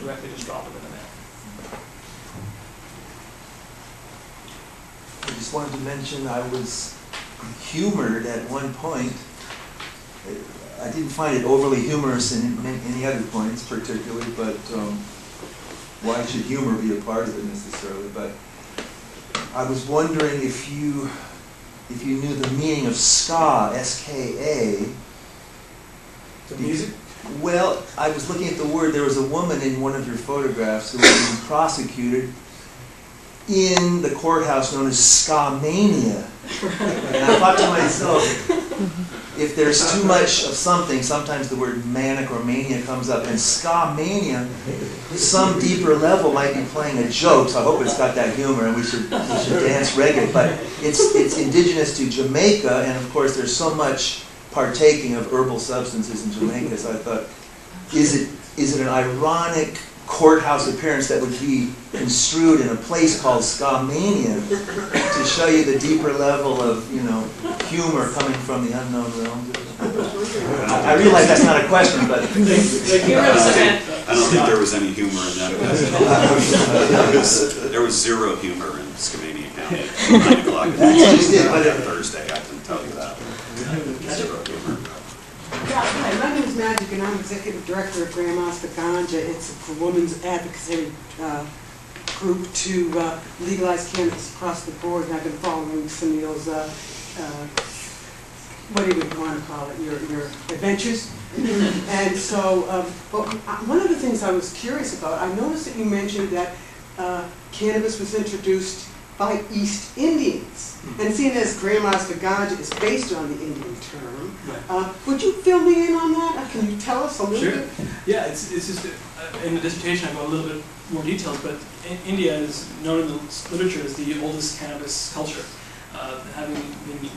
directly just drop them in the mail. I just wanted to mention I was humored at one point. I didn't find it overly humorous in any other points particularly, but why should humor be a part of it necessarily? But I was wondering if you knew the meaning of ska, S-K-A. The music? Well, I was looking at the word. There was a woman in one of your photographs who was being prosecuted in the courthouse known as Ska-mania. And I thought to myself, if there's too much of something, sometimes the word manic or mania comes up, and Ska-mania, some deeper level might be playing a joke, so I hope it's got that humor and we should dance reggae. But it's indigenous to Jamaica, and of course there's so much partaking of herbal substances in Jamaica, so I thought, is it an ironic courthouse appearance that would be construed in a place called Ska-mania to show you the deeper level of, humor coming from the unknown realms? I realize that's not a question, but... I don't think there was any humor in that. There was zero humor in Skamania County at 9 o'clock on Thursday, I can tell you that. Zero humor. Hi, my name is Magic, and I'm Executive Director of Grandma's for Ganja. It's a women's advocacy group to legalize cannabis across the board, and I've been following Sunil's, what do you want to call it, your adventures. And so, one of the things I was curious about, I noticed that you mentioned that cannabis was introduced by East Indians. And seeing as Grandma's for Ganja is based on the Indian term, would you fill me in on that? Can you tell us a little bit? Yeah, it's just, in the dissertation I go a little bit more details, but India is known in the literature as the oldest cannabis culture, having been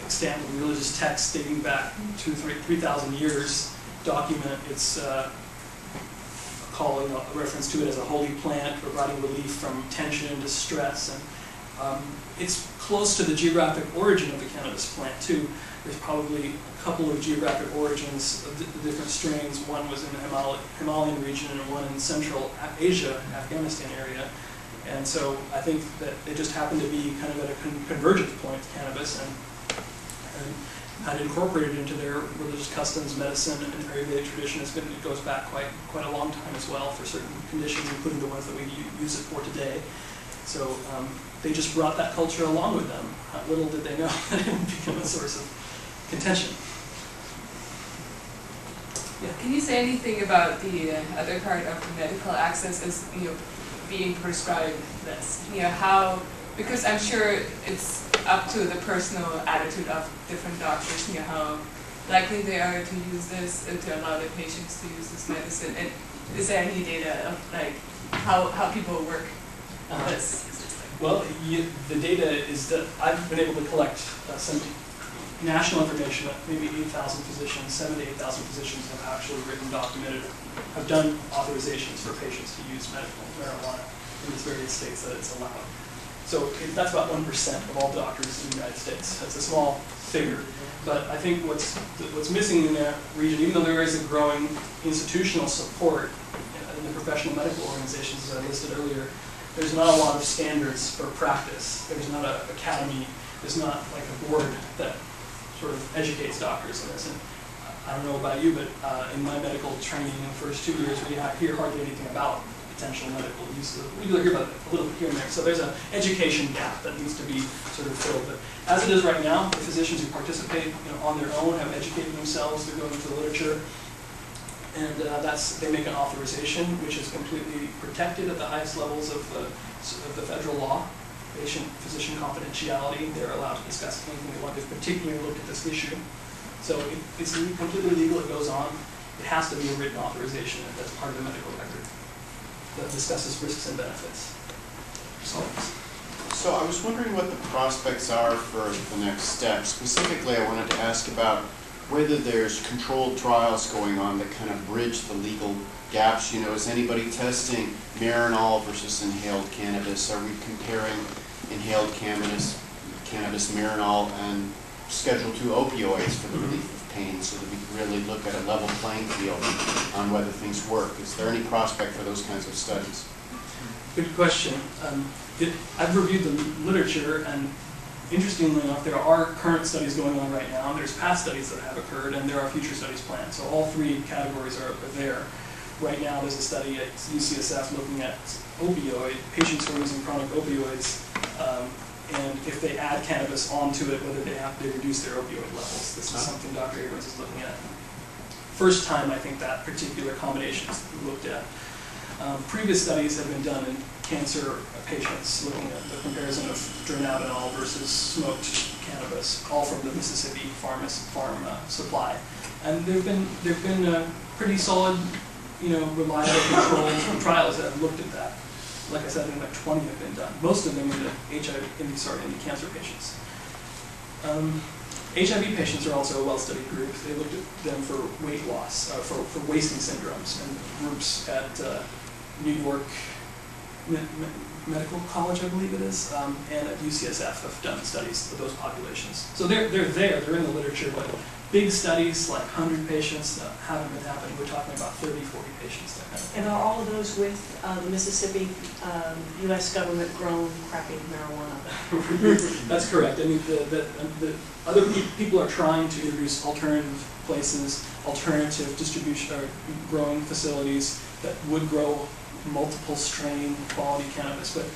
extant with religious texts dating back 3,000 years document its calling a reference to it as a holy plant, providing relief from tension and distress. And it's close to the geographic origin of the cannabis plant too. There's probably a couple of geographic origins of the different strains. One was in the Himalayan region and one in Central Asia, Afghanistan area. And so I think that it just happened to be kind of at a convergence point with cannabis and had incorporated into their religious customs, medicine, and Ayurvedic tradition. It goes back quite a long time as well for certain conditions, including the ones that we use it for today. So they just brought that culture along with them. Little did they know that it would become a source of contention. Yeah. Can you say anything about the other part of the medical access as being prescribed this? How, because I'm sure it's up to the personal attitude of different doctors, how likely they are to use this and to allow their patients to use this medicine. And is there any data of how people work this? Well, the data is that I've been able to collect some national information that maybe 8,000 physicians, 7,000 to 8,000 physicians have actually written, documented, have done authorizations for patients to use medical marijuana in these various states that it's allowed. So that's about 1% of all doctors in the United States. That's a small figure. But I think what's missing in that region, even though there is a growing institutional support in the professional medical organizations, as I listed earlier, there's not a lot of standards for practice. There's not an academy. There's not like a board that sort of educates doctors on this. And I don't know about you, but in my medical training in the first 2 years, we hear hardly anything about potential medical use. We hear about it a little bit here and there. So there's an education gap that needs to be sort of filled. But as it is right now, the physicians who participate on their own have educated themselves. They're going into the literature. And they make an authorization, which is completely protected at the highest levels of the federal law. Patient-physician confidentiality. They're allowed to discuss anything they want. They've particularly looked at this issue. So it's completely legal. It goes on. It has to be a written authorization that's part of the medical record that discusses risks and benefits. So I was wondering what the prospects are for the next step. Specifically, I wanted to ask about whether there's controlled trials going on that kind of bridge the legal gaps. Is anybody testing Marinol versus inhaled cannabis? Are we comparing inhaled cannabis Marinol, and Schedule II opioids for the relief of obtained so that we can really look at a level playing field on whether things work? Is there any prospect for those kinds of studies? Good question. I've reviewed the literature, and interestingly enough, there are current studies going on right now, and there's past studies that have occurred, and there are future studies planned. So all three categories are there. Right now, there's a study at UCSF looking at patients who are using chronic opioids, and if they add cannabis onto it, whether they reduce their opioid levels. This is something Dr. Abrams is looking at. First time, I think, that particular combination is looked at. Previous studies have been done in cancer patients, looking at the comparison of dronabinol versus smoked cannabis, all from the Mississippi farm supply, and there've been pretty solid, reliable controlled trials that have looked at that. Like I said, I think like 20 have been done. Most of them in the cancer patients. HIV patients are also a well-studied group. They looked at them for weight loss, for wasting syndromes, and groups at New York Medical College, I believe it is, and at UCSF have done studies of those populations. So they're there, they're in the literature, but big studies, like 100 patients, haven't been happening. We're talking about 30, 40 patients, that kind of thing. And are all of those with the Mississippi U.S. government-grown crappy marijuana? That's correct. I mean, the other people are trying to introduce alternative places, alternative distribution or growing facilities that would grow multiple strain quality cannabis. But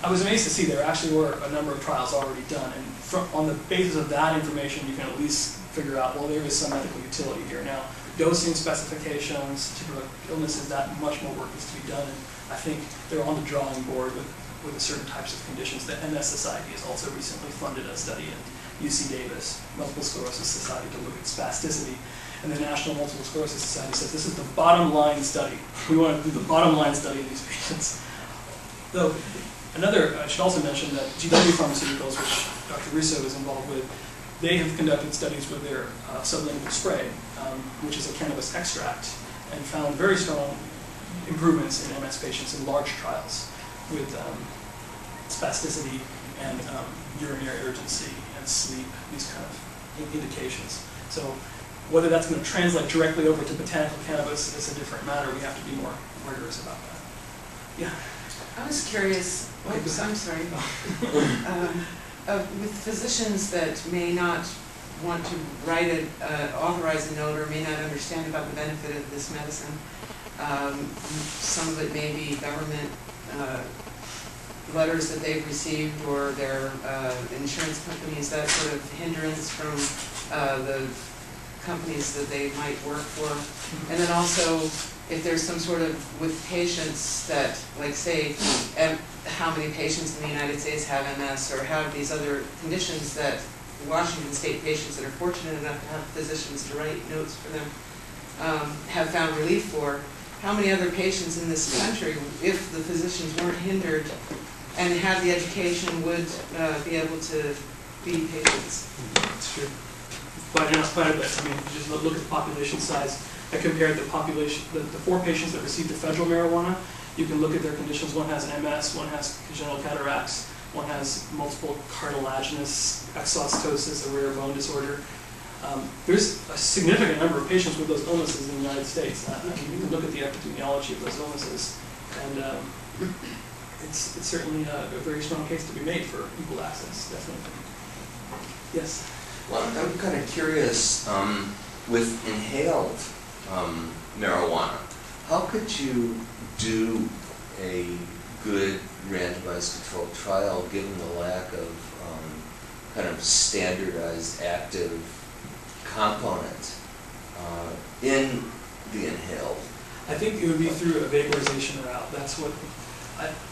I was amazed to see there actually were a number of trials already done, and on the basis of that information, you can at least figure out, well, there is some medical utility here. Now, dosing specifications, typical illnesses, that much more work is to be done, and I think they're on the drawing board with certain types of conditions. The MS Society has also recently funded a study at UC Davis, Multiple Sclerosis Society, to look at spasticity. And the National Multiple Sclerosis Society says this is the bottom line study. We want to do the bottom line study of these patients. Though, I should also mention that GW Pharmaceuticals, which Dr. Russo is involved with, they have conducted studies with their sublingual spray, which is a cannabis extract, and found very strong improvements in MS patients in large trials with spasticity and urinary urgency and sleep, these kind of indications. So whether that's going to translate directly over to botanical cannabis is a different matter. We have to be more rigorous about that. Yeah. I was curious, I'm sorry, with physicians that may not want to authorize a note or may not understand about the benefit of this medicine, some of it may be government letters that they've received or their insurance companies, that sort of hindrance from the companies that they might work for. And then also, if there's some sort of, with patients that, like say, how many patients in the United States have MS or have these other conditions that Washington State patients that are fortunate enough to have physicians to write notes for them have found relief for, how many other patients in this country, if the physicians weren't hindered and had the education, would be able to be patients? That's true. Quite a bit. I mean, if you just look at the population size. I compared the population, the 4 patients that received the federal marijuana. You can look at their conditions. One has MS, one has congenital cataracts, one has multiple cartilaginous exostosis, a rare bone disorder. There's a significant number of patients with those illnesses in the United States. You can look at the epidemiology of those illnesses, and it's certainly a very strong case to be made for equal access, definitely. Yes? Well, I'm kind of curious, with inhaled marijuana, how could you do a good randomized controlled trial given the lack of kind of standardized active component in the inhaled? I think it would be through a vaporization route. That's what,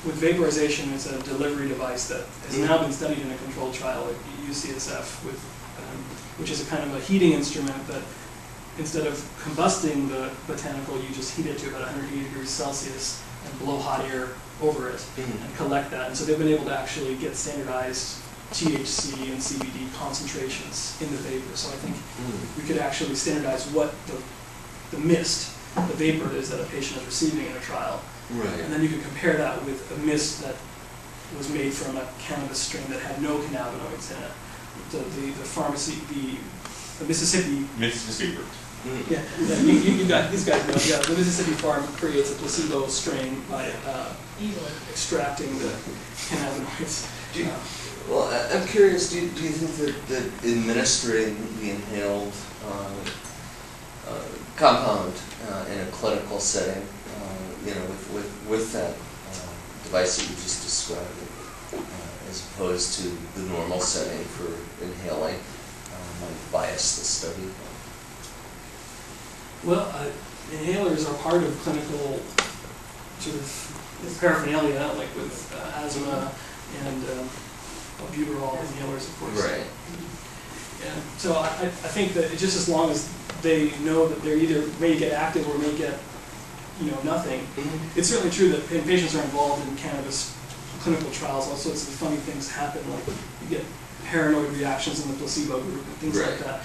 with vaporization, it's a delivery device that has now been studied in a controlled trial at UCSF, with, which is a kind of a heating instrument that instead of combusting the botanical, you just heat it to about 180 degrees Celsius and blow hot air over it and collect that. And so they've been able to actually get standardized THC and CBD concentrations in the vapor. So I think we could actually standardize what the mist, the vapor is that a patient is receiving in a trial. Right. And then you could compare that with a mist that was made from a cannabis strain that had no cannabinoids in it. The pharmacy, the the Mississippi. Mississippi root. Yeah, you got these guys know. Yeah, the Mississippi farm creates a placebo strain by extracting the cannabinoids. Well, I'm curious, do you think that administering the inhaled compound in a clinical setting, with that device that you just described, as opposed to the normal setting for inhaling, might bias the study? Well, inhalers are part of clinical sort of paraphernalia, like with asthma and albuterol inhalers, of course. Right. Yeah. So I think that just as long as they know that they're either may get active or may get, nothing. Mm-hmm. It's certainly true that when patients are involved in cannabis clinical trials, all sorts of funny things happen, like you get paranoid reactions in the placebo group and things like Right. that.